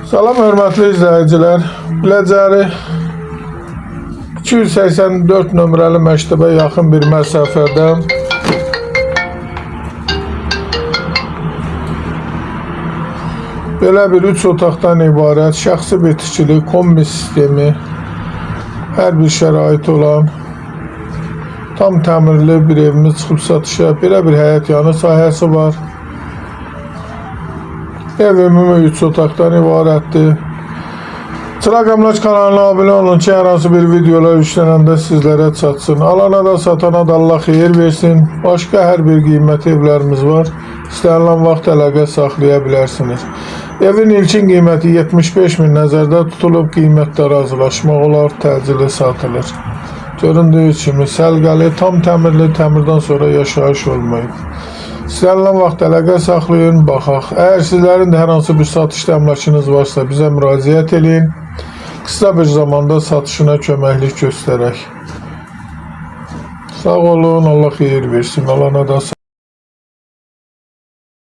Salam hörmətli izləyicilər. Biləcəri 284 nömrəli məktəbə yaxın bir məsafədə belə bir 3 otaqdan ibarət şəxsi bitkili kombi sistemi, hər bir şərait olan tam təmirli bir evimiz çıxıb satışa. Belə bir həyət yanı sahəsi var. Ev ümumi 3 otaqdan ibarətdir. Çıraq Əmlak kanalına abunə olun ki, hər hansı bir videolar yüklənəndə sizlərə çatsın. Alana da satana da Allah xeyir versin. Başqa hər bir qiymətli evlərimiz var. İstənilən vaxt əlaqə saxlaya bilərsiniz. Evin ilkin qiyməti 75.000 nəzərdə tutulub, qiymətdə razılaşmaq olar, təcili satılır. Göründüyü kimi səlqəli, tam təmirli, təmirdən sonra yaşayış olmayıb. İstənilən vaxt əlaqə saxlayın, baxaq. Əgər sizlərin də hər hansı bir satışda əmlakınız varsa bizə müraciət edin. Qısa bir zamanda satışına köməklik göstərək. Sağ olun, Allah xeyir versin. Alana da